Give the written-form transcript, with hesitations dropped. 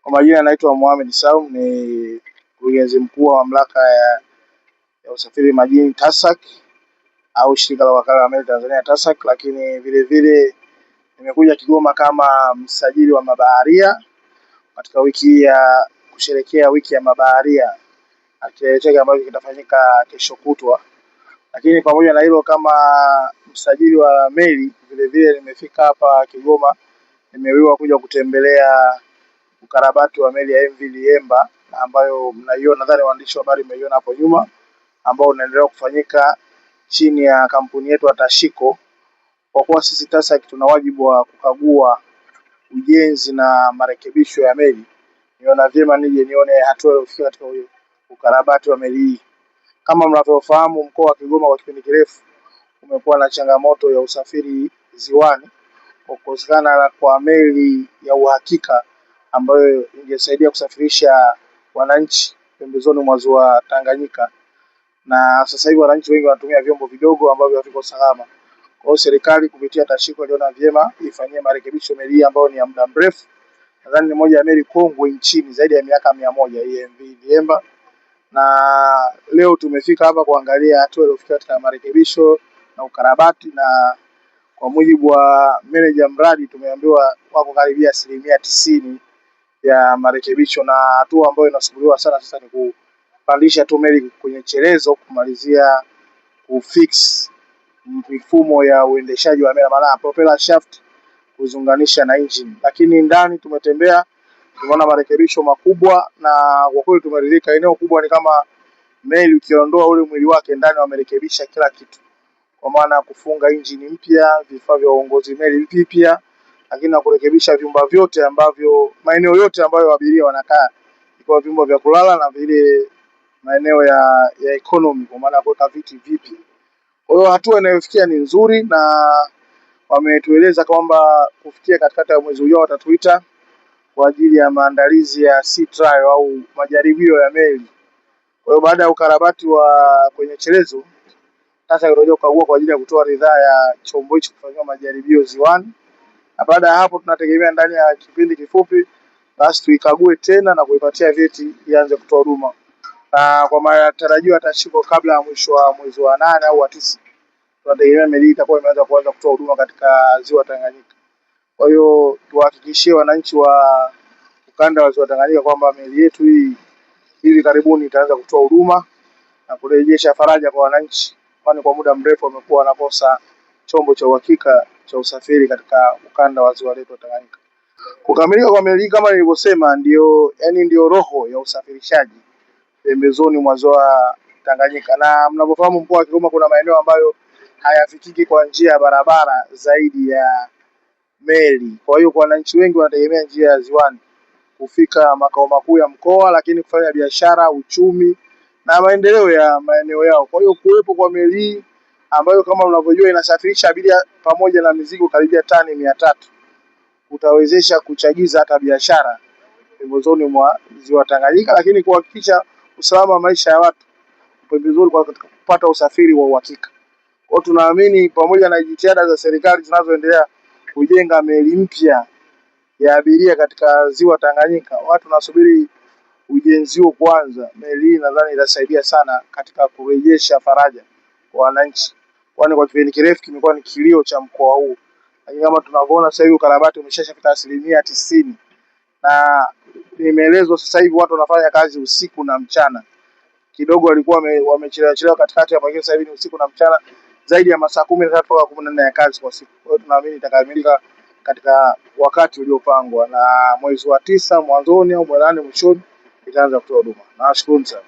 Kwa majina naitwa Mohamed Saum, ni mkurugenzi mkuu wa mamlaka ya usafiri majini TASAC au shirika la wakala wa meli Tanzania TASAC, lakini vile vile nimekuja Kigoma kama msajili wa mabaharia katika wiki ya kusherehekea wiki ya mabaharia ambayo kitafanyika kesho kutwa. Lakini pamoja na hilo, kama msajili wa meli vile vile nimefika hapa Kigoma, nimewiwa kuja kutembelea ukarabati wa meli ya MV Liemba ambayo mnaiona, nadhani waandishi wa habari mmeiona hapo nyuma, ambao unaendelea kufanyika chini ya kampuni yetu ya Tashiko. Kwa kuwa sisi TASAC tuna wajibu wa kukagua ujenzi na marekebisho ya meli, niona vyema nije nione hatua iliyofikia katika ukarabati wa meli hii. Kama mnavyofahamu, mkoa wa Kigoma kwa kipindi kirefu umekuwa na changamoto ya usafiri ziwani kwa kukosekana kwa meli ya uhakika ambayo ingesaidia kusafirisha wananchi pembezoni mwa ziwa Tanganyika, na sasa hivi wananchi wengi wanatumia vyombo vidogo ambavyo haviko salama. Kwa hiyo serikali kupitia Tashiko iliona vyema ifanyie marekebisho meli ambayo ni ya muda mrefu. Nadhani ni moja ya meli kongwe nchini, zaidi ya miaka 100 hii MV Liemba, na leo tumefika hapa kuangalia hatua iliyofikia katika marekebisho na ukarabati, na kwa mujibu wa meneja mradi tumeambiwa wako karibia 90% ya marekebisho, na hatua ambayo inasubiriwa sana sasa ni kupandisha tu meli kwenye chelezo, kumalizia kufix mifumo ya uendeshaji wa meli, maana propeller shaft kuzunganisha na engine. Lakini ndani tumetembea, tumeona marekebisho makubwa, na kwa kweli tumeridhika. Eneo kubwa ni kama meli ukiondoa ule mwili wake, ndani wamerekebisha kila kitu, kwa maana kufunga engine mpya, vifaa vya uongozi meli vipya, lakini na kurekebisha vyumba vyote ambavyo, maeneo yote ambayo abiria wanakaa, kwa vyumba vya kulala na vile maeneo ya economy, kwa maana kuweka viti vipi. Kwa hiyo hatua inayofikia ni nzuri, na wametueleza kwamba kufikia katikati ya mwezi ujao watatuita kwa ajili ya maandalizi ya sea trial au majaribio ya meli. Kwa hiyo baada ya ukarabati wa kwenye chelezo, sasa tutakuja kukagua kwa ajili ya kutoa ridhaa ya chombo hicho kufanyia majaribio ziwani, na baada ya hapo tunategemea ndani ya kipindi kifupi basi tuikague tena na kuipatia vyeti ianze kutoa huduma, na kwa matarajio ya Tashiko kabla ya mwisho wa mwezi wa 8 au wa 9 tunategemea meli itakuwa imeanza kuanza kutoa huduma katika ziwa Tanganyika. Kwa hiyo tuhakikishie wananchi wa ukanda wa ziwa Tanganyika kwamba meli yetu hii hivi karibuni itaanza kutoa huduma na kurejesha faraja kwa wananchi, kwani kwa muda mrefu wamekuwa wanakosa chombo cha uhakika cha usafiri katika ukanda wa ziwa letu Tanganyika. Kukamilika kwa meli kama nilivyosema, ndio roho ya usafirishaji pembezoni mwa ziwa Tanganyika, na mnavyofahamu mkoa wa Kigoma kuna maeneo ambayo hayafikiki kwa njia ya barabara zaidi ya meli. Kwa hiyo kwa wananchi wengi wanategemea njia ya ziwani kufika makao makuu ya mkoa, lakini kufanya biashara, uchumi na maendeleo ya maeneo yao. Kwa hiyo kuwepo kwa meli ambayo kama unavyojua inasafirisha abiria pamoja na mizigo karibia tani 300 utawezesha kuchagiza hata biashara pembezoni mwa ziwa Tanganyika, lakini kuhakikisha usalama wa maisha ya watu pembezoni kwa kupata usafiri wa uhakika. Kwa tunaamini pamoja na jitihada za serikali zinazoendelea kujenga meli mpya ya abiria katika ziwa Tanganyika, watu nasubiri ujenzi huo kwanza. Meli hii nadhani itasaidia sana katika kurejesha faraja kwa wananchi, kwani kwa kipindi kirefu kimekuwa ni kilio cha mkoa huu. Lakini kama tunavyoona sasa hivi ukarabati umeshafika 90%, na nimeelezwa sasa hivi watu wanafanya kazi usiku na mchana. Kidogo walikuwa wamechelewa katikati hapa, lakini sasa hivi ni usiku na mchana, zaidi ya masaa 13 mpaka 14 ya kazi kwa siku. Kwa hiyo tunaamini itakamilika katika wakati uliopangwa, na mwezi wa 9 mwanzoni au 8 mwishoni itaanza kutoa huduma. Nashukuru sana.